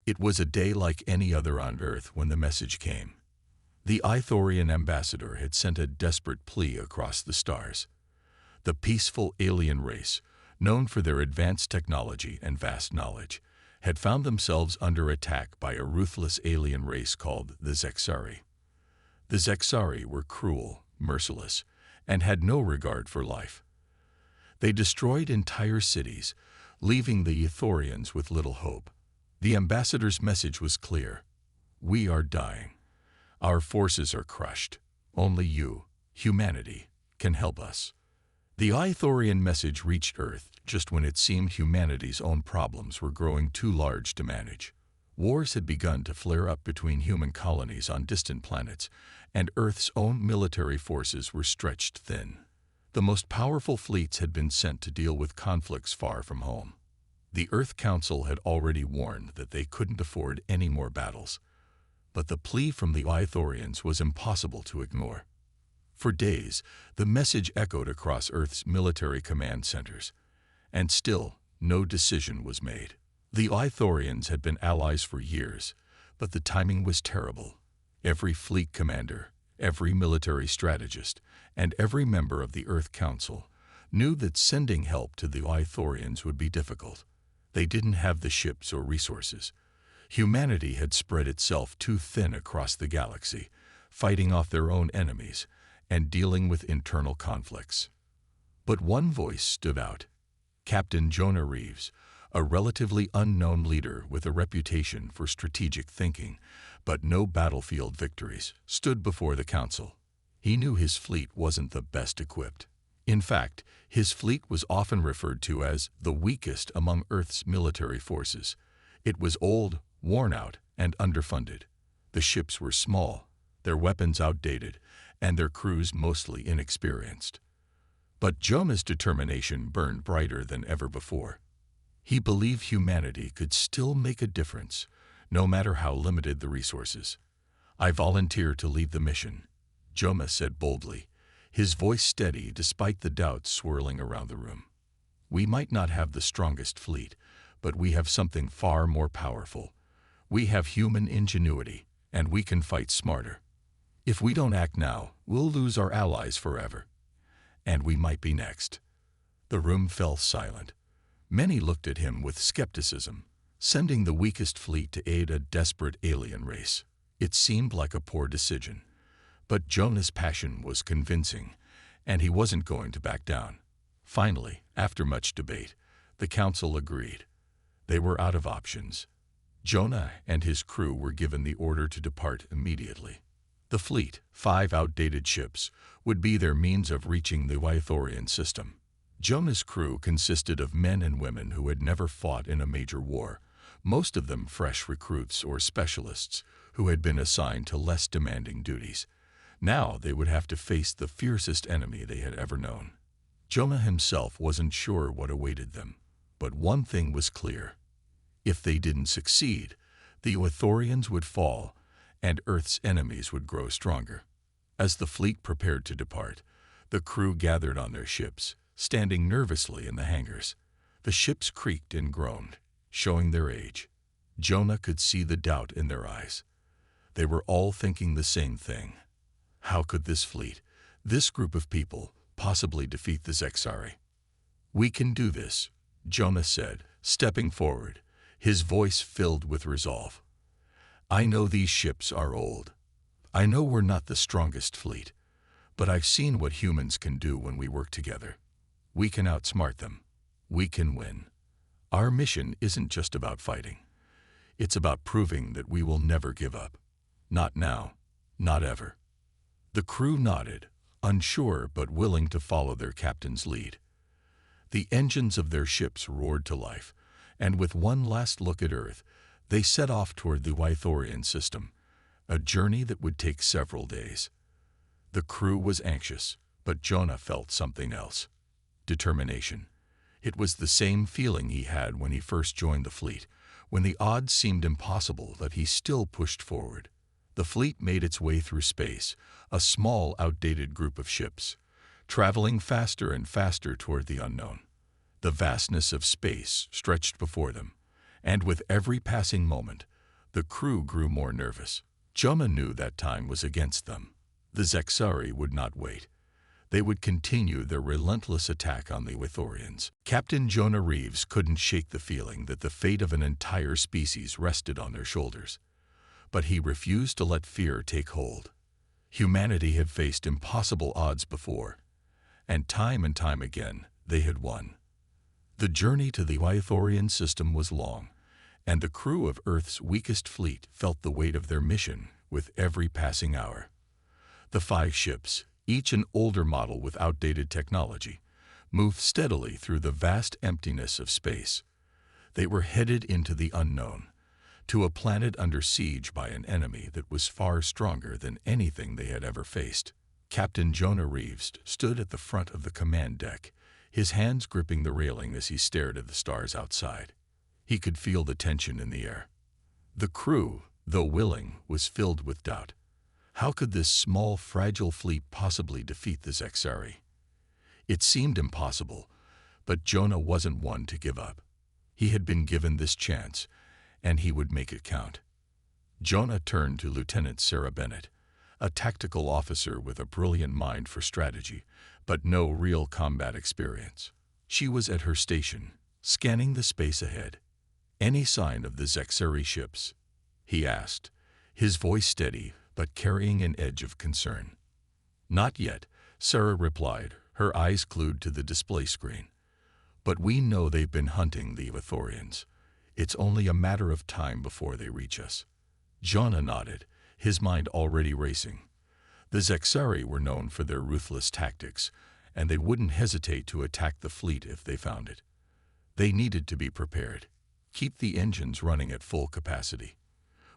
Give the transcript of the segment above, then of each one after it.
It was a day like any other on Earth when the message came. The Ithorian ambassador had sent a desperate plea across the stars. The peaceful alien race, known for their advanced technology and vast knowledge, had found themselves under attack by a ruthless alien race called the Zari. The Zari were cruel, merciless, and had no regard for life. They destroyed entire cities, leaving the Ithorians with little hope. The ambassador's message was clear. We are dying. Our forces are crushed. Only you, humanity, can help us. The Ithorian message reached Earth just when it seemed humanity's own problems were growing too large to manage. Wars had begun to flare up between human colonies on distant planets, and Earth's own military forces were stretched thin. The most powerful fleets had been sent to deal with conflicts far from home. The Earth Council had already warned that they couldn't afford any more battles. But the plea from the Ithorians was impossible to ignore. For days, the message echoed across Earth's military command centers, and still no decision was made. The Ithorians had been allies for years, but the timing was terrible. Every fleet commander, every military strategist, and every member of the Earth Council knew that sending help to the Ithorians would be difficult. They didn't have the ships or resources. Humanity had spread itself too thin across the galaxy, fighting off their own enemies and dealing with internal conflicts. But one voice stood out. Captain Jonah Reeves, a relatively unknown leader with a reputation for strategic thinking, but no battlefield victories, stood before the council. He knew his fleet wasn't the best equipped. In fact, his fleet was often referred to as the weakest among Earth's military forces. It was old, worn out, and underfunded. The ships were small, their weapons outdated, and their crews mostly inexperienced. But Jonah's determination burned brighter than ever before. He believed humanity could still make a difference, no matter how limited the resources. "I volunteer to lead the mission," Jonah said boldly, his voice steady despite the doubts swirling around the room. "We might not have the strongest fleet, but we have something far more powerful. We have human ingenuity, and we can fight smarter. If we don't act now, we'll lose our allies forever. And we might be next." The room fell silent. Many looked at him with skepticism. Sending the weakest fleet to aid a desperate alien race. It seemed like a poor decision. But Jonah's passion was convincing, and he wasn't going to back down. Finally, after much debate, the council agreed. They were out of options. Jonah and his crew were given the order to depart immediately. The fleet, 5 outdated ships, would be their means of reaching the Ithorian system. Jonah's crew consisted of men and women who had never fought in a major war, most of them fresh recruits or specialists who had been assigned to less demanding duties. Now they would have to face the fiercest enemy they had ever known. Jonah himself wasn't sure what awaited them, but one thing was clear. If they didn't succeed, the Ithorians would fall, and Earth's enemies would grow stronger. As the fleet prepared to depart, the crew gathered on their ships, standing nervously in the hangars. The ships creaked and groaned, showing their age. Jonah could see the doubt in their eyes. They were all thinking the same thing. How could this fleet, this group of people, possibly defeat the Zari? "We can do this," Jonah said, stepping forward, his voice filled with resolve. "I know these ships are old. I know we're not the strongest fleet, but I've seen what humans can do when we work together. We can outsmart them. We can win. Our mission isn't just about fighting. It's about proving that we will never give up. Not now, not ever." The crew nodded, unsure but willing to follow their captain's lead. The engines of their ships roared to life, and with one last look at Earth, they set off toward the Ithorian system, a journey that would take several days. The crew was anxious, but Jonah felt something else. Determination. It was the same feeling he had when he first joined the fleet, when the odds seemed impossible that he still pushed forward. The fleet made its way through space, a small, outdated group of ships, traveling faster and faster toward the unknown. The vastness of space stretched before them, and with every passing moment, The crew grew more nervous. Jonah knew that time was against them. The Zari would not wait. They would continue their relentless attack on the Ithorians. Captain Jonah Reeves couldn't shake the feeling that the fate of an entire species rested on their shoulders. But he refused to let fear take hold. Humanity had faced impossible odds before, and time again, they had won. The journey to the Ithorian system was long, and the crew of Earth's weakest fleet felt the weight of their mission with every passing hour. The 5 ships, each an older model with outdated technology, moved steadily through the vast emptiness of space. They were headed into the unknown, to a planet under siege by an enemy that was far stronger than anything they had ever faced. Captain Jonah Reeves stood at the front of the command deck, his hands gripping the railing as he stared at the stars outside. He could feel the tension in the air. The crew, though willing, was filled with doubt. How could this small, fragile fleet possibly defeat the Zari? It seemed impossible, but Jonah wasn't one to give up. He had been given this chance, and he would make it count. Jonah turned to Lieutenant Sarah Bennett, a tactical officer with a brilliant mind for strategy, but no real combat experience. She was at her station, scanning the space ahead. "Any sign of the Zari ships?" he asked, his voice steady but carrying an edge of concern. "Not yet," Sarah replied, her eyes glued to the display screen. "But we know they've been hunting the Ithorians. It's only a matter of time before they reach us." Jonah nodded, his mind already racing. The Zari were known for their ruthless tactics, and they wouldn't hesitate to attack the fleet if they found it. They needed to be prepared. Keep the engines running at full capacity.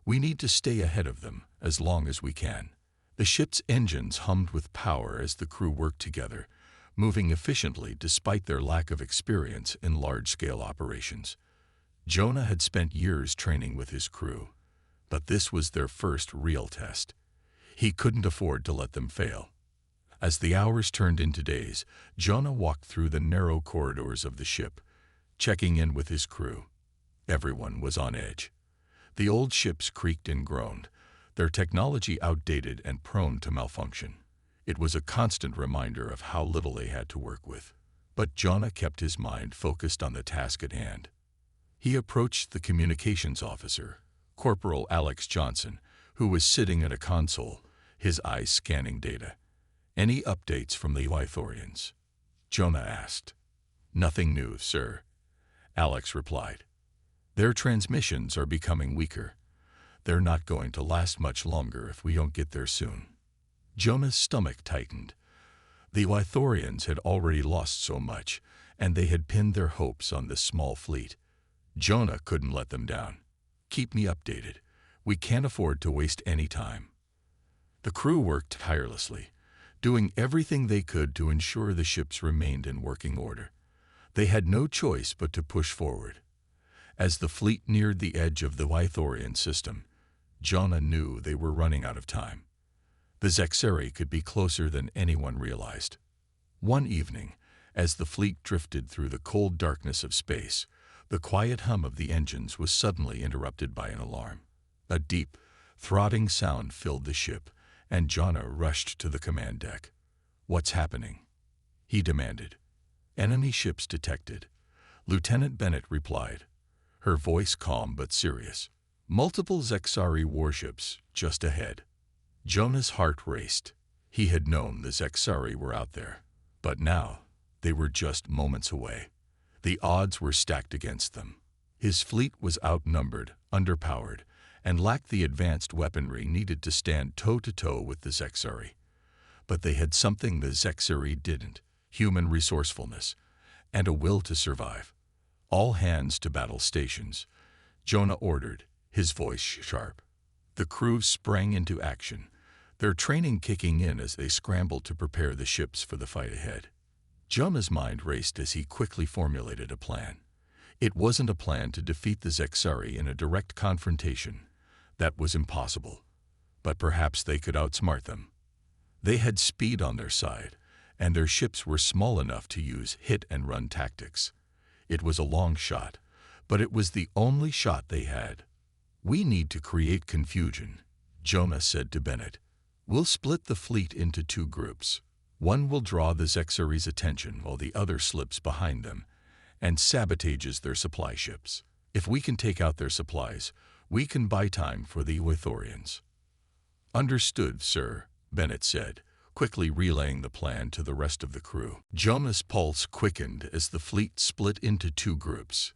We need to stay ahead of them as long as we can. The ship's engines hummed with power as the crew worked together, moving efficiently despite their lack of experience in large-scale operations. Jonah had spent years training with his crew, but this was their first real test. He couldn't afford to let them fail. As the hours turned into days, Jonah walked through the narrow corridors of the ship, checking in with his crew. Everyone was on edge. The old ships creaked and groaned, their technology outdated and prone to malfunction. It was a constant reminder of how little they had to work with. But Jonah kept his mind focused on the task at hand. He approached the communications officer, Corporal Alex Johnson, who was sitting at a console, his eyes scanning data. "Any updates from the Ithorians?" Jonah asked. "Nothing new, sir," Alex replied. "Their transmissions are becoming weaker. They're not going to last much longer if we don't get there soon." Jonah's stomach tightened. The Ithorians had already lost so much, and they had pinned their hopes on this small fleet. Jonah couldn't let them down. "Keep me updated. We can't afford to waste any time." The crew worked tirelessly, doing everything they could to ensure the ships remained in working order. They had no choice but to push forward. As the fleet neared the edge of the Ithorian system, Jonah knew they were running out of time. The Zari could be closer than anyone realized. One evening, as the fleet drifted through the cold darkness of space, the quiet hum of the engines was suddenly interrupted by an alarm. A deep, throbbing sound filled the ship, and Jonah rushed to the command deck. "What's happening?" he demanded. "Enemy ships detected," Lieutenant Bennett replied, her voice calm but serious. "Multiple Zari warships just ahead." Jonah's heart raced. He had known the Zari were out there, but now they were just moments away. The odds were stacked against them. His fleet was outnumbered, underpowered, and lacked the advanced weaponry needed to stand toe-to-toe with the Zari. But they had something the Zari didn't: human resourcefulness and a will to survive. "All hands to battle stations," Jonah ordered, his voice sharp. The crew sprang into action, their training kicking in as they scrambled to prepare the ships for the fight ahead. Jonah's mind raced as he quickly formulated a plan. It wasn't a plan to defeat the Zari in a direct confrontation. That was impossible. But perhaps they could outsmart them. They had speed on their side, and their ships were small enough to use hit-and-run tactics. It was a long shot, but it was the only shot they had. "We need to create confusion," Jonah said to Bennett. "We'll split the fleet into two groups. One will draw the Zexari's attention while the other slips behind them and sabotages their supply ships. If we can take out their supplies, we can buy time for the Ithorians." "Understood, sir," Bennett said, quickly relaying the plan to the rest of the crew. Jonah's pulse quickened as the fleet split into two groups.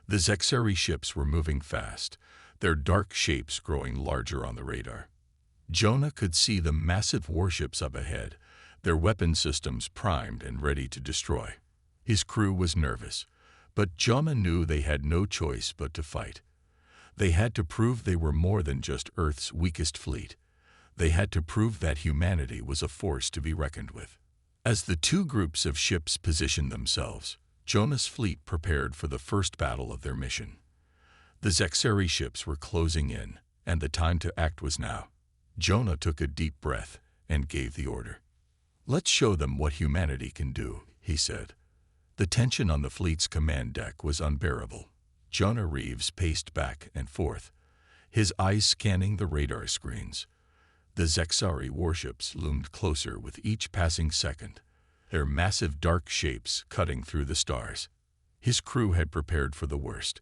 The Zexari ships were moving fast, their dark shapes growing larger on the radar. Jonah could see the massive warships up ahead, their weapon systems primed and ready to destroy. His crew was nervous, but Jonah knew they had no choice but to fight. They had to prove they were more than just Earth's weakest fleet. They had to prove that humanity was a force to be reckoned with. As the two groups of ships positioned themselves, Jonah's fleet prepared for the first battle of their mission. The Zexari ships were closing in, and the time to act was now. Jonah took a deep breath and gave the order. "Let's show them what humanity can do," he said. The tension on the fleet's command deck was unbearable. Jonah Reeves paced back and forth, his eyes scanning the radar screens. The Zexari warships loomed closer with each passing second, their massive dark shapes cutting through the stars. His crew had prepared for the worst,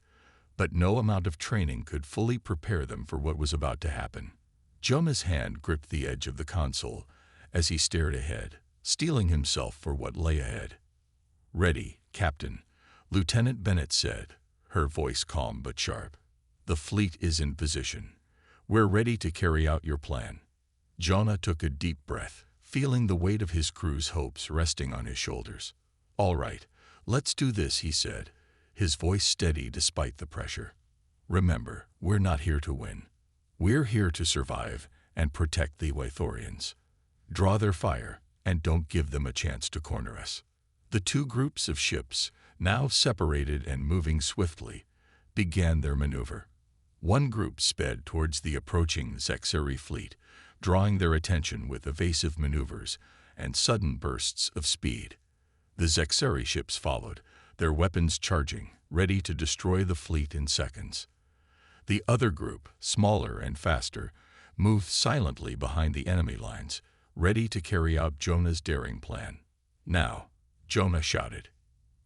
but no amount of training could fully prepare them for what was about to happen. Jonah's hand gripped the edge of the console as he stared ahead, steeling himself for what lay ahead. "Ready, Captain," Lieutenant Bennett said, her voice calm but sharp. "The fleet is in position. We're ready to carry out your plan." Jonah took a deep breath, feeling the weight of his crew's hopes resting on his shoulders. "All right, let's do this," he said, his voice steady despite the pressure. "Remember, we're not here to win. We're here to survive and protect the Ithorians. Draw their fire and don't give them a chance to corner us." The two groups of ships, now separated and moving swiftly, began their maneuver. One group sped towards the approaching Zexari fleet, drawing their attention with evasive maneuvers and sudden bursts of speed. The Zexari ships followed, their weapons charging, ready to destroy the fleet in seconds. The other group, smaller and faster, moved silently behind the enemy lines, ready to carry out Jonah's daring plan. "Now," Jonah shouted.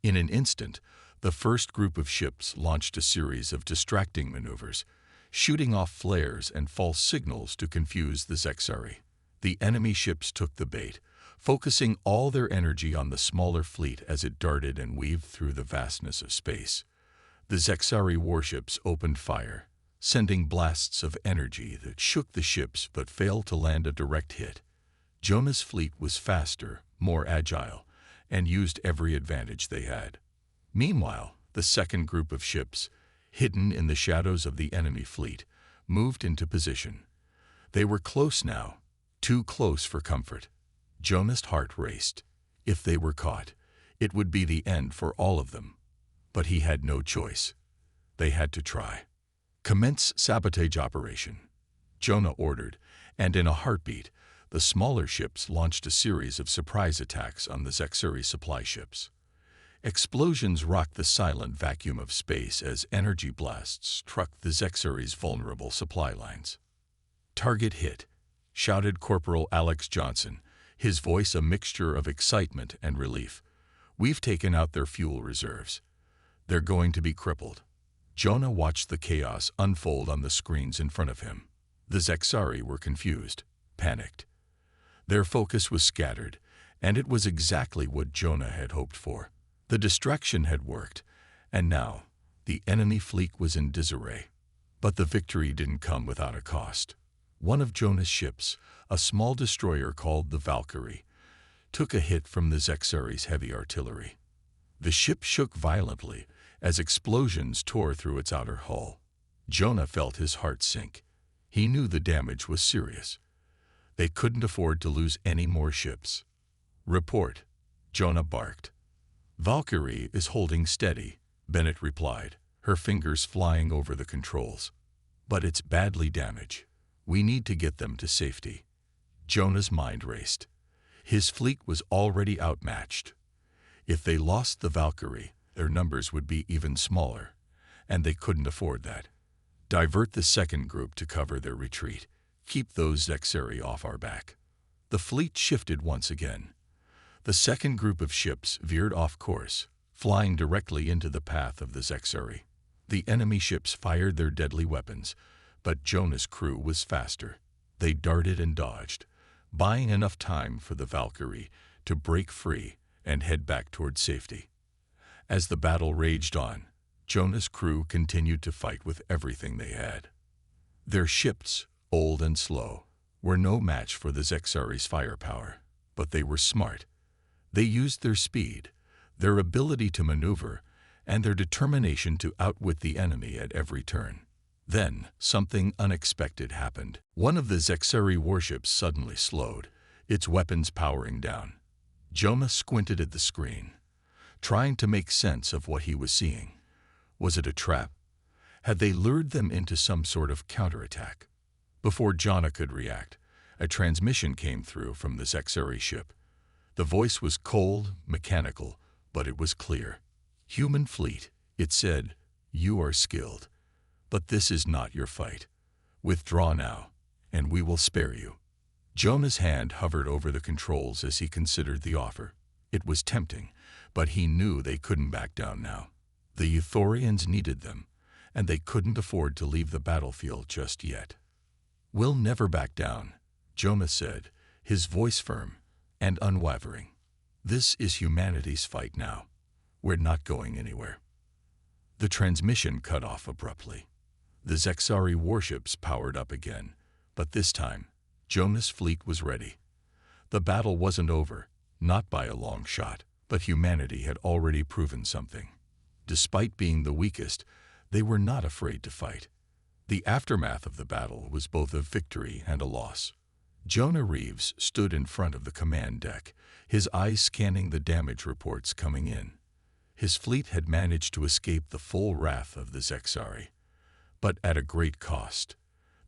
In an instant, the first group of ships launched a series of distracting maneuvers, shooting off flares and false signals to confuse the Zexari. The enemy ships took the bait, focusing all their energy on the smaller fleet as it darted and weaved through the vastness of space. The Zexari warships opened fire, sending blasts of energy that shook the ships but failed to land a direct hit. Jonah's fleet was faster, more agile, and used every advantage they had. Meanwhile, the second group of ships, hidden in the shadows of the enemy fleet, moved into position. They were close now, too close for comfort. Jonah's heart raced. If they were caught, it would be the end for all of them. But he had no choice. They had to try. "Commence sabotage operation," Jonah ordered, and in a heartbeat, the smaller ships launched a series of surprise attacks on the Zexari supply ships. Explosions rocked the silent vacuum of space as energy blasts struck the Zexari's vulnerable supply lines. "Target hit," shouted Corporal Alex Johnson, his voice a mixture of excitement and relief. "We've taken out their fuel reserves. They're going to be crippled." Jonah watched the chaos unfold on the screens in front of him. The Zexari were confused, panicked. Their focus was scattered, and it was exactly what Jonah had hoped for. The distraction had worked, and now the enemy fleet was in disarray. But the victory didn't come without a cost. One of Jonah's ships, a small destroyer called the Valkyrie, took a hit from the Zexari's heavy artillery. The ship shook violently as explosions tore through its outer hull. Jonah felt his heart sink. He knew the damage was serious. They couldn't afford to lose any more ships. "Report," Jonah barked. "Valkyrie is holding steady," Bennett replied, her fingers flying over the controls. "But it's badly damaged. We need to get them to safety." Jonah's mind raced. His fleet was already outmatched. If they lost the Valkyrie, their numbers would be even smaller, and they couldn't afford that. Divert the second group to cover their retreat. Keep those Zari off our back." The fleet shifted once again. The second group of ships veered off course, flying directly into the path of the Zari. The enemy ships fired their deadly weapons, but Jonah's crew was faster. They darted and dodged, buying enough time for the Valkyrie to break free and head back toward safety. As the battle raged on, Jonah's crew continued to fight with everything they had. Their ships, old and slow, were no match for the Zari's firepower, but they were smart. They used their speed, their ability to maneuver, and their determination to outwit the enemy at every turn. Then, something unexpected happened. One of the Zari warships suddenly slowed, its weapons powering down. Jonah squinted at the screen, trying to make sense of what he was seeing. Was it a trap? Had they lured them into some sort of counterattack? Before Jonah could react, a transmission came through from the Zari ship. The voice was cold, mechanical, but it was clear. "Human fleet," it said, "you are skilled. But this is not your fight. Withdraw now, and we will spare you." Jonah's hand hovered over the controls as he considered the offer. It was tempting, but he knew they couldn't back down now. The Ithorians needed them, and they couldn't afford to leave the battlefield just yet. "We'll never back down," Jonah said, his voice firm and unwavering. "This is humanity's fight now. We're not going anywhere." The transmission cut off abruptly. The Zari warships powered up again, but this time, Jonah's fleet was ready. The battle wasn't over, not by a long shot, but humanity had already proven something. Despite being the weakest, they were not afraid to fight. The aftermath of the battle was both a victory and a loss. Jonah Reeves stood in front of the command deck, his eyes scanning the damage reports coming in. His fleet had managed to escape the full wrath of the Zari, but at a great cost.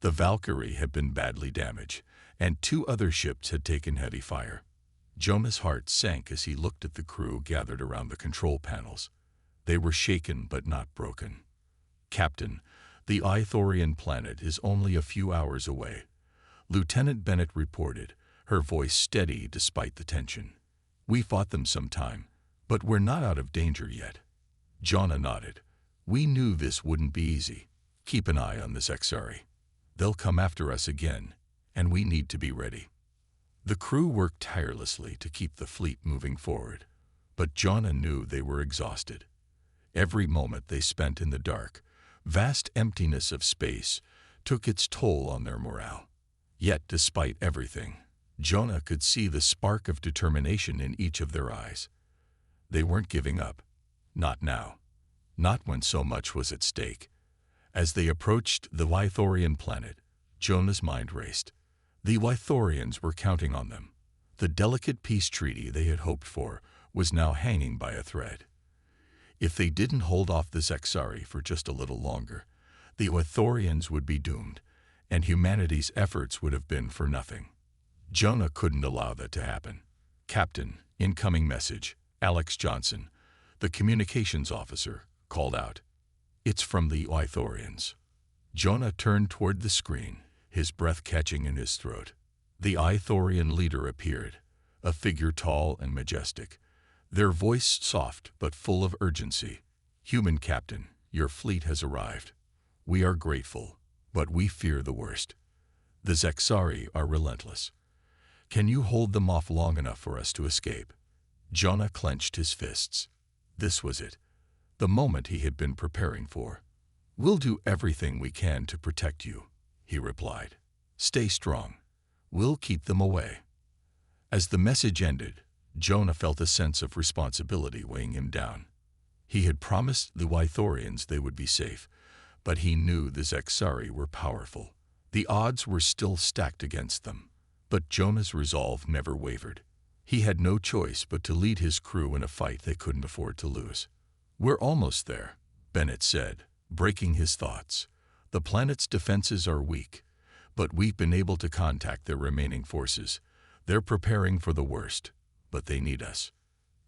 The Valkyrie had been badly damaged, and 2 other ships had taken heavy fire. Jonah's heart sank as he looked at the crew gathered around the control panels. They were shaken but not broken. "Captain, the Ithorian planet is only a few hours away," Lieutenant Bennett reported, her voice steady despite the tension. "We fought them some time, but we're not out of danger yet." Jonah nodded. "We knew this wouldn't be easy. Keep an eye on the Zari. They'll come after us again, and we need to be ready." The crew worked tirelessly to keep the fleet moving forward, but Jonah knew they were exhausted. Every moment they spent in the dark, vast emptiness of space, took its toll on their morale. Yet, despite everything, Jonah could see the spark of determination in each of their eyes. They weren't giving up. Not now. Not when so much was at stake. As they approached the Ithorian planet, Jonah's mind raced. The Ithorians were counting on them. The delicate peace treaty they had hoped for was now hanging by a thread. If they didn't hold off the Zari for just a little longer, the Ithorians would be doomed, and humanity's efforts would have been for nothing. Jonah couldn't allow that to happen. "Captain, incoming message," Alex Johnson, the communications officer, called out. "It's from the Ithorians." Jonah turned toward the screen, his breath catching in his throat. The Ithorian leader appeared, a figure tall and majestic, their voice soft but full of urgency. "Human captain, your fleet has arrived. We are grateful, but we fear the worst. The Zari are relentless. Can you hold them off long enough for us to escape?" Jonah clenched his fists. This was it, the moment he had been preparing for. "We'll do everything we can to protect you," he replied. "Stay strong. We'll keep them away." As the message ended, Jonah felt a sense of responsibility weighing him down. He had promised the Ithorians they would be safe, but he knew the Zari were powerful. The odds were still stacked against them, but Jonah's resolve never wavered. He had no choice but to lead his crew in a fight they couldn't afford to lose. "We're almost there," Bennett said, breaking his thoughts. "The planet's defenses are weak, but we've been able to contact their remaining forces. They're preparing for the worst, but they need us."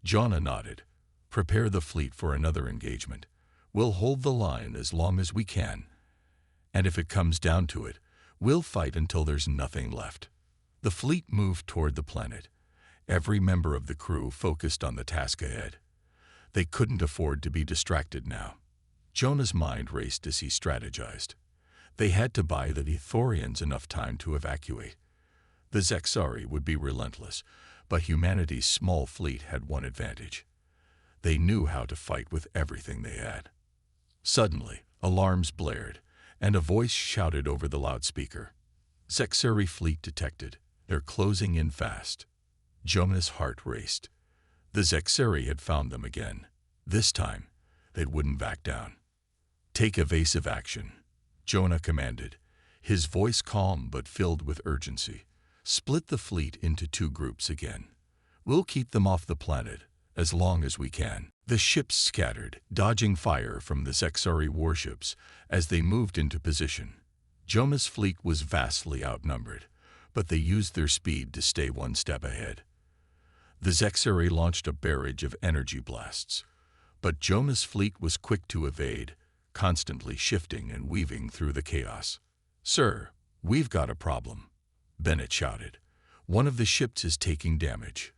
Jonah nodded. "Prepare the fleet for another engagement. We'll hold the line as long as we can." And if it comes down to it, we'll fight until there's nothing left." The fleet moved toward the planet. Every member of the crew focused on the task ahead. They couldn't afford to be distracted now. Jonah's mind raced as he strategized. They had to buy the Ithorians enough time to evacuate. The Zari would be relentless, but humanity's small fleet had one advantage. They knew how to fight with everything they had. Suddenly, alarms blared, and a voice shouted over the loudspeaker. "Zari fleet detected. They're closing in fast." Jonah's heart raced. The Zari had found them again. This time, they wouldn't back down. "Take evasive action," Jonah commanded, his voice calm but filled with urgency. "Split the fleet into 2 groups again. We'll keep them off the planet as long as we can." The ships scattered, dodging fire from the Zari warships as they moved into position. Jonah's fleet was vastly outnumbered, but they used their speed to stay one step ahead. The Zari launched a barrage of energy blasts, but Jonah's fleet was quick to evade, constantly shifting and weaving through the chaos. "Sir, we've got a problem," Bennett shouted. "One of the ships is taking damage.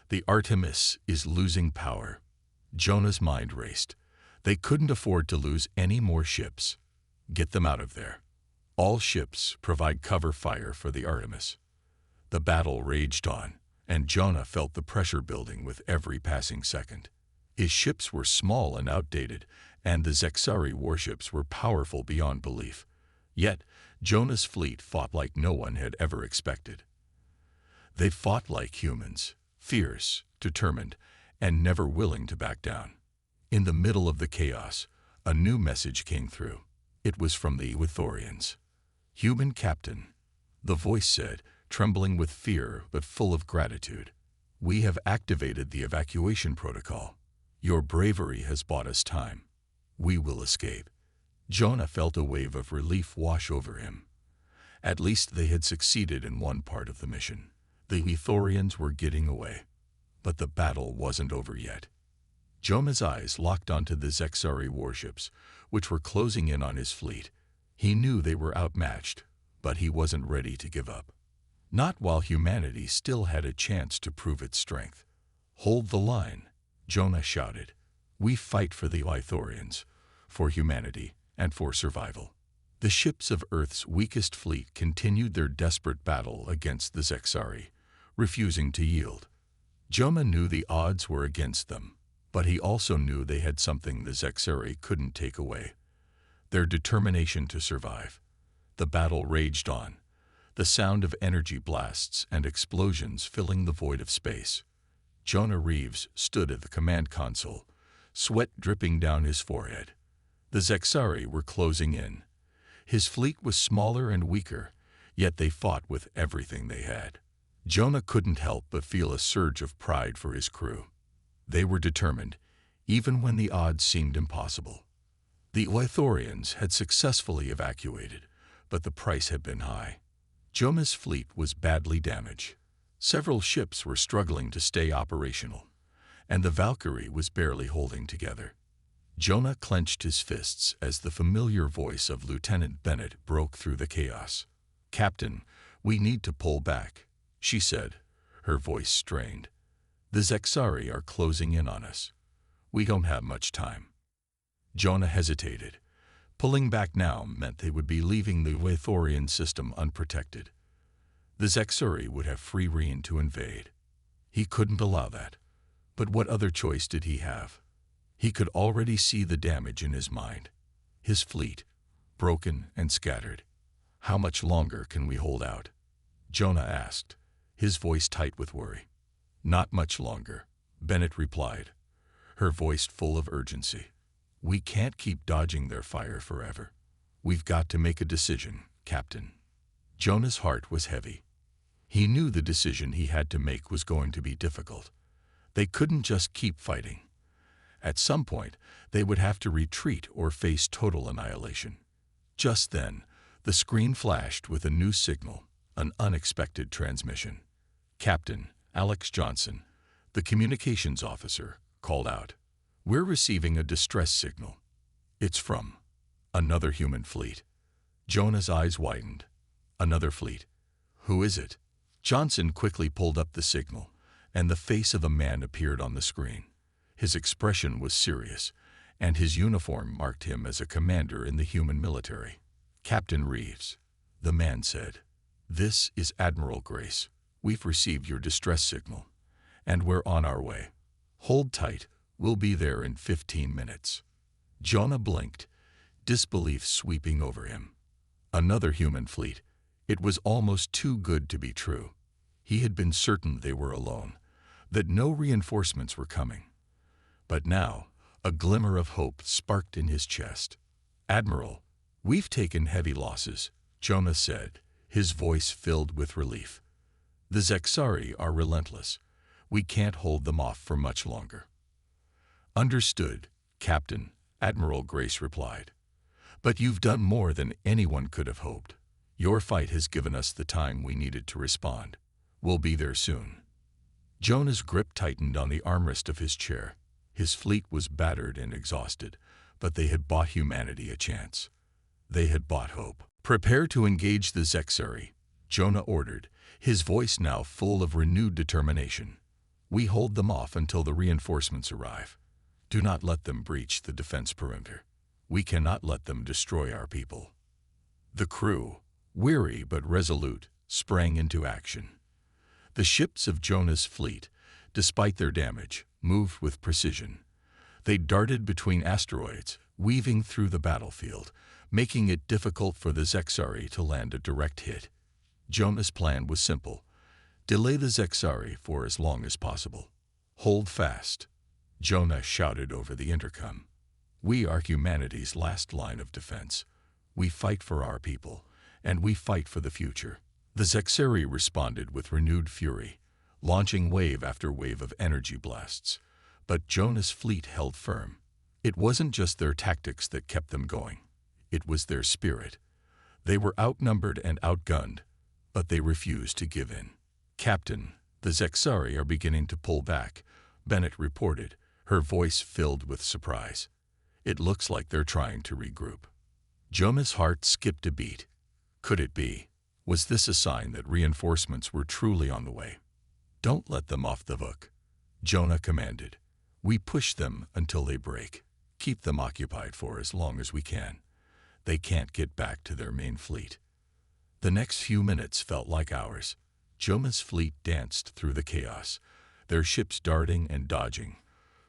The Artemis is losing power." Jonah's mind raced. They couldn't afford to lose any more ships. "Get them out of there. All ships provide cover fire for the Artemis." The battle raged on, and Jonah felt the pressure building with every passing second. His ships were small and outdated, and the Zari warships were powerful beyond belief. Yet, Jonah's fleet fought like no one had ever expected. They fought like humans, fierce, determined, and never willing to back down. In the middle of the chaos, a new message came through. It was from the Ithorians. "Human Captain," the voice said, trembling with fear but full of gratitude. "We have activated the evacuation protocol. Your bravery has bought us time. We will escape." Jonah felt a wave of relief wash over him. At least they had succeeded in one part of the mission. The Ithorians were getting away. But the battle wasn't over yet. Jonah's eyes locked onto the Zari warships, which were closing in on his fleet. He knew they were outmatched, but he wasn't ready to give up. Not while humanity still had a chance to prove its strength. "Hold the line," Jonah shouted. "We fight for the Ithorians, for humanity, and for survival." The ships of Earth's weakest fleet continued their desperate battle against the Zari, refusing to yield. Jonah knew the odds were against them, but he also knew they had something the Zari couldn't take away: their determination to survive. The battle raged on, the sound of energy blasts and explosions filling the void of space. Jonah Reeves stood at the command console, sweat dripping down his forehead. The Zari were closing in. His fleet was smaller and weaker, yet they fought with everything they had. Jonah couldn't help but feel a surge of pride for his crew. They were determined, even when the odds seemed impossible. The Ithorians had successfully evacuated, but the price had been high. Jonah's fleet was badly damaged. Several ships were struggling to stay operational, and the Valkyrie was barely holding together. Jonah clenched his fists as the familiar voice of Lieutenant Bennett broke through the chaos. "Captain, we need to pull back," she said, her voice strained. "The Zari are closing in on us. We don't have much time." Jonah hesitated. Pulling back now meant they would be leaving the Ithorian system unprotected. The Zari would have free rein to invade. He couldn't allow that. But what other choice did he have? He could already see the damage in his mind. His fleet, broken and scattered. "How much longer can we hold out?" Jonah asked, his voice tight with worry. "Not much longer," Bennett replied, her voice full of urgency. "We can't keep dodging their fire forever. We've got to make a decision, Captain." Jonah's heart was heavy. He knew the decision he had to make was going to be difficult. They couldn't just keep fighting. At some point, they would have to retreat or face total annihilation. Just then, the screen flashed with a new signal, an unexpected transmission. Captain Alex Johnson, the communications officer, called out. "We're receiving a distress signal. It's from another human fleet." Jonah's eyes widened. Another fleet. Who is it? Johnson quickly pulled up the signal, and the face of a man appeared on the screen. His expression was serious, and his uniform marked him as a commander in the human military. Captain Reeves, the man said. This is Admiral Grace. We've received your distress signal, and we're on our way. Hold tight, we'll be there in 15 minutes. Jonah blinked, disbelief sweeping over him. Another human fleet. It was almost too good to be true. He had been certain they were alone, that no reinforcements were coming. But now, a glimmer of hope sparked in his chest. Admiral, we've taken heavy losses, Jonah said, his voice filled with relief. The Zari are relentless. We can't hold them off for much longer. Understood, Captain, Admiral Grace replied. But you've done more than anyone could have hoped. Your fight has given us the time we needed to respond. We'll be there soon. Jonah's grip tightened on the armrest of his chair. His fleet was battered and exhausted, but they had bought humanity a chance. They had bought hope. Prepare to engage the Zari, Jonah ordered, his voice now full of renewed determination. We hold them off until the reinforcements arrive. Do not let them breach the defense perimeter. We cannot let them destroy our people. The crew, weary but resolute, sprang into action. The ships of Jonah's fleet, despite their damage, moved with precision. They darted between asteroids, weaving through the battlefield, making it difficult for the Zari to land a direct hit. Jonah's plan was simple. Delay the Zari for as long as possible. Hold fast, Jonah shouted over the intercom. We are humanity's last line of defense. We fight for our people, and we fight for the future. The Zari responded with renewed fury, launching wave after wave of energy blasts. But Jonah's fleet held firm. It wasn't just their tactics that kept them going. It was their spirit. They were outnumbered and outgunned, but they refused to give in. Captain, the Zari are beginning to pull back, Bennett reported, her voice filled with surprise. It looks like they're trying to regroup. Jonah's heart skipped a beat. Could it be? Was this a sign that reinforcements were truly on the way? Don't let them off the hook, Jonah commanded. We push them until they break. Keep them occupied for as long as we can. They can't get back to their main fleet. The next few minutes felt like hours. Jonah's fleet danced through the chaos, their ships darting and dodging,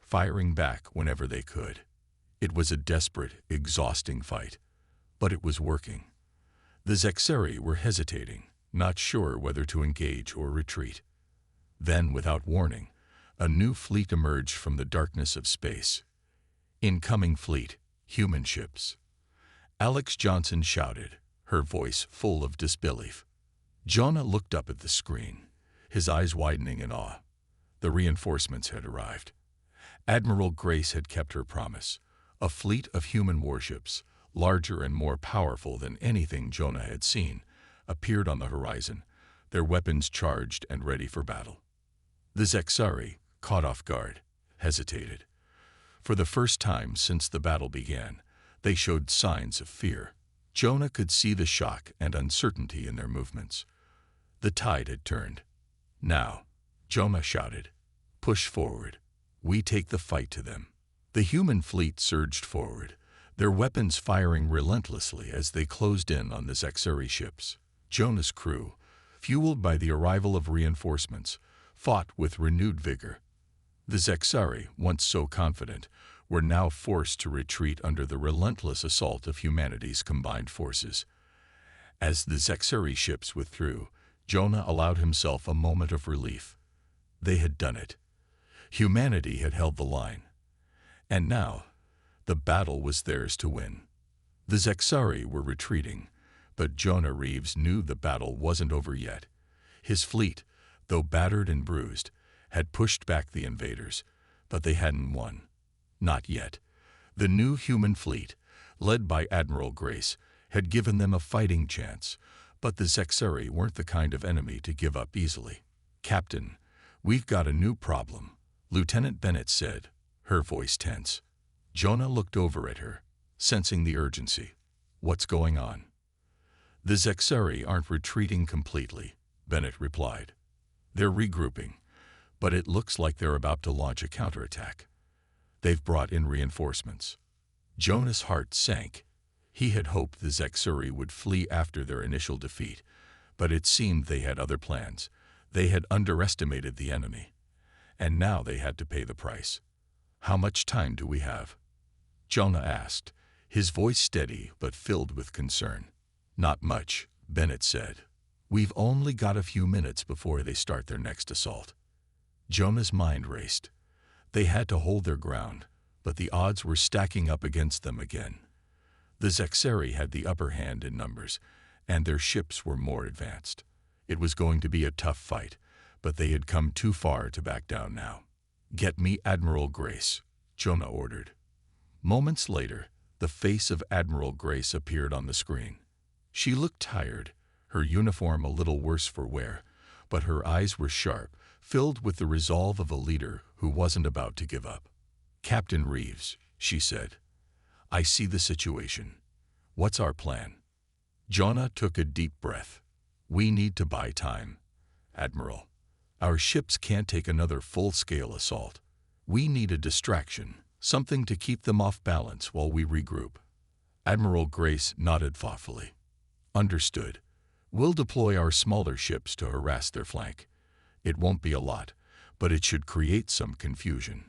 firing back whenever they could. It was a desperate, exhausting fight, but it was working. The Zari were hesitating, not sure whether to engage or retreat. Then, without warning, a new fleet emerged from the darkness of space. Incoming fleet, human ships. Alex Johnson shouted, her voice full of disbelief. Jonah looked up at the screen, his eyes widening in awe. The reinforcements had arrived. Admiral Grace had kept her promise. A fleet of human warships, larger and more powerful than anything Jonah had seen, appeared on the horizon, their weapons charged and ready for battle. The Zari, caught off guard, hesitated. For the first time since the battle began, they showed signs of fear. Jonah could see the shock and uncertainty in their movements. The tide had turned. Now, Jonah shouted, push forward. We take the fight to them. The human fleet surged forward, their weapons firing relentlessly as they closed in on the Zari ships. Jonah's crew, fueled by the arrival of reinforcements, fought with renewed vigor. The Zari, once so confident, were now forced to retreat under the relentless assault of humanity's combined forces. As the Zari ships withdrew, Jonah allowed himself a moment of relief. They had done it. Humanity had held the line. And now, the battle was theirs to win. The Zari were retreating, but Jonah Reeves knew the battle wasn't over yet. His fleet, though battered and bruised, had pushed back the invaders, but they hadn't won. Not yet. The new human fleet, led by Admiral Grace, had given them a fighting chance, but the Zari weren't the kind of enemy to give up easily. Captain, we've got a new problem, Lieutenant Bennett said, her voice tense. Jonah looked over at her, sensing the urgency. What's going on? The Zari aren't retreating completely, Bennett replied. They're regrouping, but it looks like they're about to launch a counterattack. They've brought in reinforcements. Jonah's heart sank. He had hoped the Zari would flee after their initial defeat, but it seemed they had other plans. They had underestimated the enemy, and now they had to pay the price. How much time do we have? Jonah asked, his voice steady but filled with concern. Not much, Bennett said. We've only got a few minutes before they start their next assault. Jonah's mind raced. They had to hold their ground, but the odds were stacking up against them again. The Zari had the upper hand in numbers, and their ships were more advanced. It was going to be a tough fight, but they had come too far to back down now. Get me Admiral Grace, Jonah ordered. Moments later, the face of Admiral Grace appeared on the screen. She looked tired, her uniform a little worse for wear, but her eyes were sharp, filled with the resolve of a leader who wasn't about to give up. Captain Reeves, she said, I see the situation. What's our plan? Jonah took a deep breath. We need to buy time, Admiral. Our ships can't take another full-scale assault. We need a distraction, something to keep them off balance while we regroup. Admiral Grace nodded thoughtfully. Understood. We'll deploy our smaller ships to harass their flank. It won't be a lot, but it should create some confusion.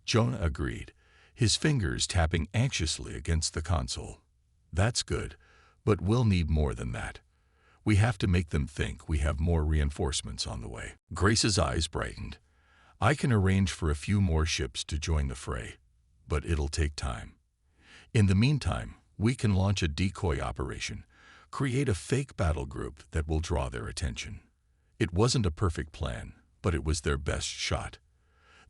Jonah agreed, his fingers tapping anxiously against the console. That's good, but we'll need more than that. We have to make them think we have more reinforcements on the way. Grace's eyes brightened. I can arrange for a few more ships to join the fray, but it'll take time. In the meantime, we can launch a decoy operation, create a fake battle group that will draw their attention. It wasn't a perfect plan, but it was their best shot.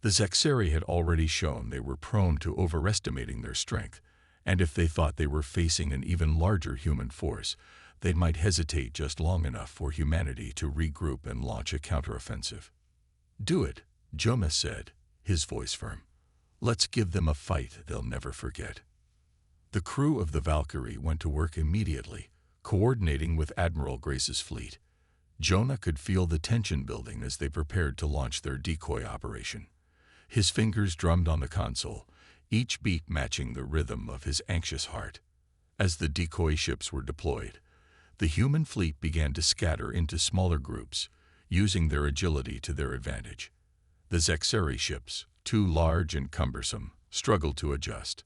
The Zari had already shown they were prone to overestimating their strength, and if they thought they were facing an even larger human force, they might hesitate just long enough for humanity to regroup and launch a counteroffensive. Do it, Jonah said, his voice firm. Let's give them a fight they'll never forget. The crew of the Valkyrie went to work immediately, coordinating with Admiral Grace's fleet. Jonah could feel the tension building as they prepared to launch their decoy operation. His fingers drummed on the console, each beat matching the rhythm of his anxious heart. As the decoy ships were deployed, the human fleet began to scatter into smaller groups, using their agility to their advantage. The Zari ships, too large and cumbersome, struggled to adjust.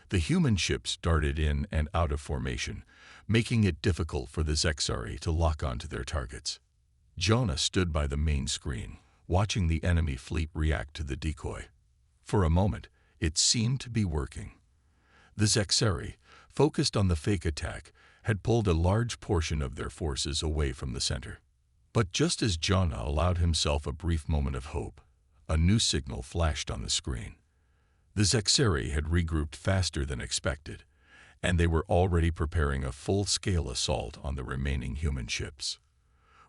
The human ships darted in and out of formation, making it difficult for the Zari to lock onto their targets. Jonah stood by the main screen, watching the enemy fleet react to the decoy. For a moment, it seemed to be working. The Zari, focused on the fake attack, had pulled a large portion of their forces away from the center. But just as Jonah allowed himself a brief moment of hope, a new signal flashed on the screen. The Zari had regrouped faster than expected, and they were already preparing a full-scale assault on the remaining human ships.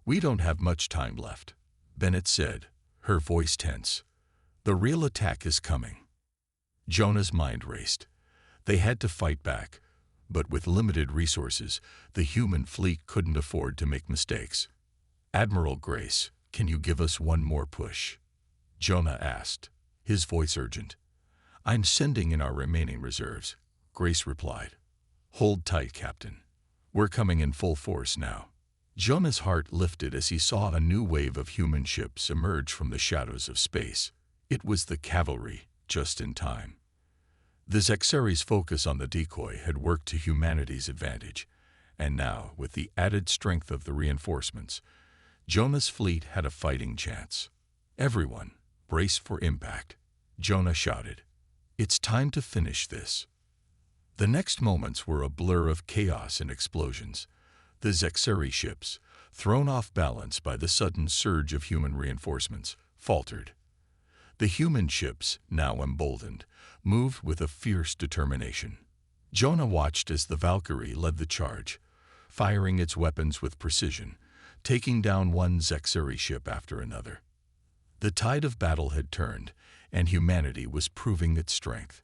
We don't have much time left, Bennett said, her voice tense. The real attack is coming. Jonah's mind raced. They had to fight back, but with limited resources, the human fleet couldn't afford to make mistakes. Admiral Grace, can you give us one more push? Jonah asked, his voice urgent. I'm sending in our remaining reserves, Grace replied. Hold tight, Captain. We're coming in full force now. Jonah's heart lifted as he saw a new wave of human ships emerge from the shadows of space. It was the cavalry, just in time. The Zari's focus on the decoy had worked to humanity's advantage, and now, with the added strength of the reinforcements, Jonah's fleet had a fighting chance. Everyone, brace for impact, Jonah shouted. It's time to finish this. The next moments were a blur of chaos and explosions. The Zari ships, thrown off balance by the sudden surge of human reinforcements, faltered. The human ships, now emboldened, moved with a fierce determination. Jonah watched as the Valkyrie led the charge, firing its weapons with precision, taking down one Zari ship after another. The tide of battle had turned, and humanity was proving its strength.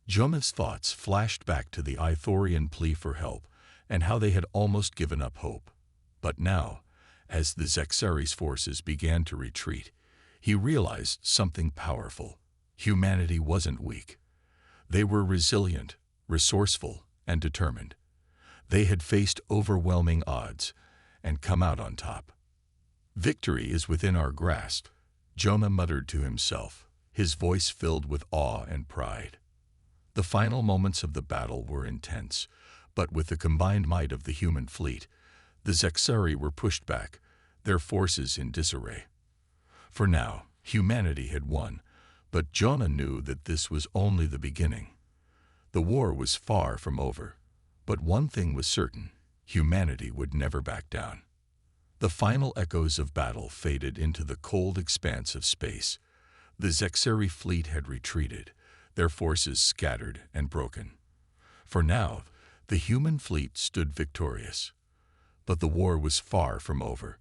Jonah's thoughts flashed back to the Ithorian plea for help and how they had almost given up hope. But now, as the Zexari's forces began to retreat, he realized something powerful. Humanity wasn't weak. They were resilient, resourceful, and determined. They had faced overwhelming odds and come out on top. "Victory is within our grasp," Jonah muttered to himself, his voice filled with awe and pride. The final moments of the battle were intense, but with the combined might of the human fleet, the Zexari were pushed back, their forces in disarray. For now, humanity had won, but Jonah knew that this was only the beginning. The war was far from over, but one thing was certain: humanity would never back down. The final echoes of battle faded into the cold expanse of space. The Zexari fleet had retreated, their forces scattered and broken. For now, the human fleet stood victorious. But the war was far from over.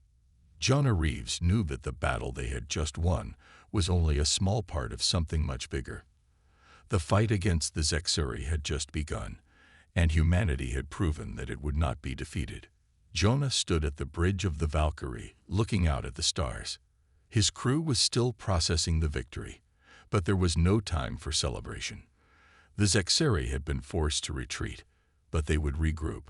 Jonah Reeves knew that the battle they had just won was only a small part of something much bigger. The fight against the Zexari had just begun, and humanity had proven that it would not be defeated. Jonah stood at the bridge of the Valkyrie, looking out at the stars. His crew was still processing the victory, but there was no time for celebration. The Zexari had been forced to retreat, but they would regroup.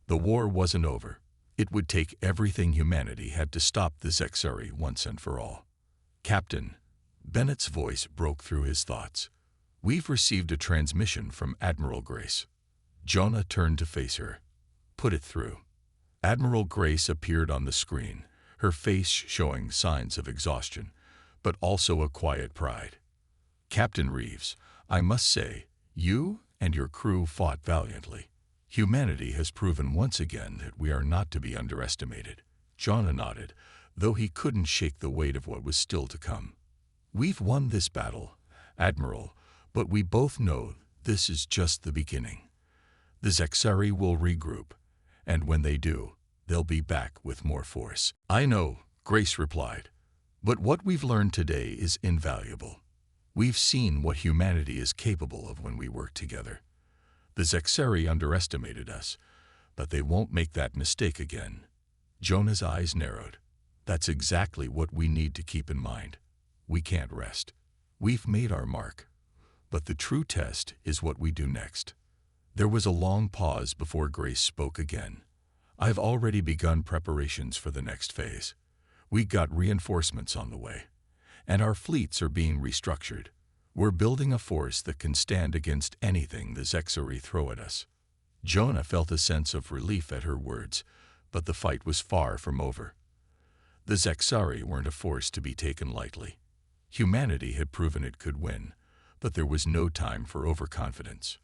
The war wasn't over. It would take everything humanity had to stop the Zexari once and for all. "Captain," Bennett's voice broke through his thoughts. "We've received a transmission from Admiral Grace." Jonah turned to face her. "Put it through." Admiral Grace appeared on the screen, her face showing signs of exhaustion, but also a quiet pride. "Captain Reeves, I must say, you and your crew fought valiantly. Humanity has proven once again that we are not to be underestimated." Jonah nodded, though he couldn't shake the weight of what was still to come. "We've won this battle, Admiral, but we both know this is just the beginning. The Zexari will regroup, and when they do, they'll be back with more force." "I know," Grace replied, "but what we've learned today is invaluable. We've seen what humanity is capable of when we work together. The Zexari underestimated us, but they won't make that mistake again." Jonah's eyes narrowed. "That's exactly what we need to keep in mind. We can't rest. We've made our mark, but the true test is what we do next." There was a long pause before Grace spoke again. "I've already begun preparations for the next phase. We got reinforcements on the way, and our fleets are being restructured. We're building a force that can stand against anything the Zexari throw at us." Jonah felt a sense of relief at her words, but the fight was far from over. The Zexari weren't a force to be taken lightly. Humanity had proven it could win, but there was no time for overconfidence.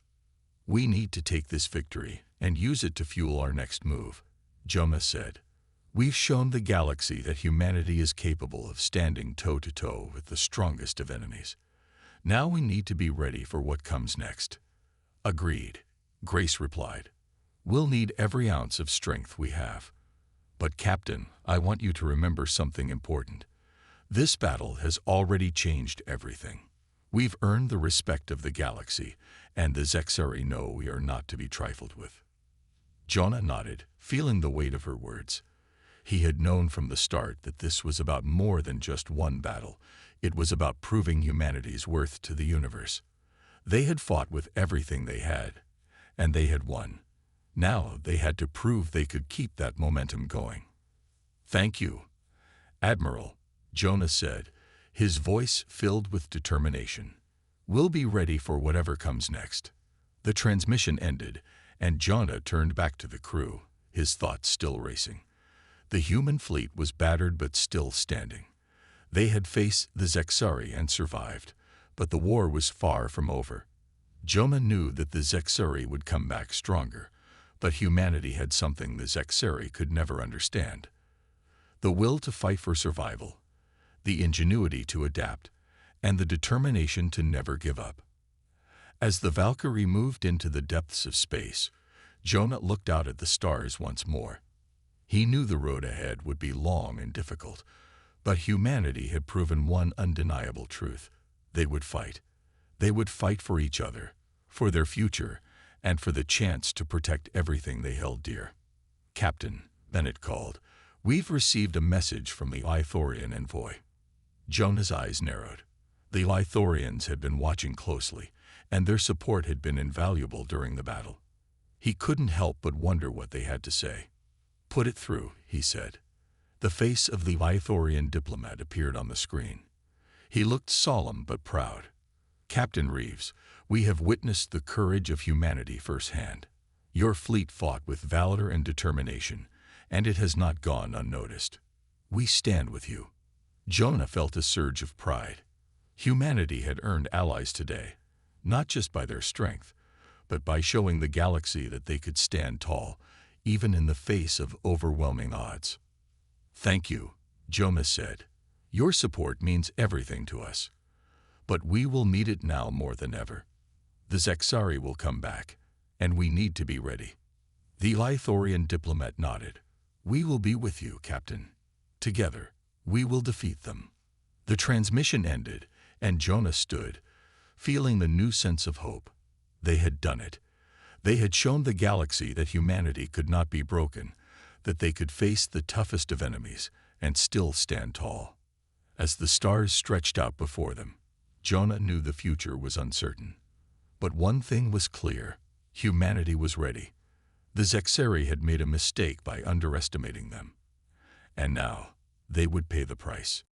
"We need to take this victory and use it to fuel our next move," Jonah said. "We've shown the galaxy that humanity is capable of standing toe-to-toe with the strongest of enemies. Now we need to be ready for what comes next." "Agreed," Grace replied. "We'll need every ounce of strength we have. But Captain, I want you to remember something important. This battle has already changed everything. We've earned the respect of the galaxy, and the Zexari know we are not to be trifled with." Jonah nodded, feeling the weight of her words. He had known from the start that this was about more than just one battle. It was about proving humanity's worth to the universe. They had fought with everything they had, and they had won. Now they had to prove they could keep that momentum going. "Thank you, Admiral," Jonah said, his voice filled with determination. "We'll be ready for whatever comes next." The transmission ended, and Jonah turned back to the crew, his thoughts still racing. The human fleet was battered but still standing. They had faced the Zexari and survived, but the war was far from over. Jonah knew that the Zexari would come back stronger, but humanity had something the Zexari could never understand: the will to fight for survival, the ingenuity to adapt, and the determination to never give up. As the Valkyrie moved into the depths of space, Jonah looked out at the stars once more. He knew the road ahead would be long and difficult, but humanity had proven one undeniable truth: they would fight. They would fight for each other, for their future, and for the chance to protect everything they held dear. "Captain," Bennett called, "we've received a message from the Ithorian envoy." Jonah's eyes narrowed. The Ithorians had been watching closely, and their support had been invaluable during the battle. He couldn't help but wonder what they had to say. "Put it through," he said. The face of the Ithorian diplomat appeared on the screen. He looked solemn but proud. "Captain Reeves, we have witnessed the courage of humanity firsthand. Your fleet fought with valor and determination, and it has not gone unnoticed. We stand with you." Jonah felt a surge of pride. Humanity had earned allies today, not just by their strength, but by showing the galaxy that they could stand tall, even in the face of overwhelming odds. "Thank you," Jonah said. "Your support means everything to us. But we will need it now more than ever. The Zari will come back, and we need to be ready." The Ithorian diplomat nodded. "We will be with you, Captain. Together, we will defeat them." The transmission ended, and Jonah stood, feeling the new sense of hope. They had done it. They had shown the galaxy that humanity could not be broken, that they could face the toughest of enemies and still stand tall. As the stars stretched out before them, Jonah knew the future was uncertain. But one thing was clear: humanity was ready. The Zari had made a mistake by underestimating them. And now, they would pay the price.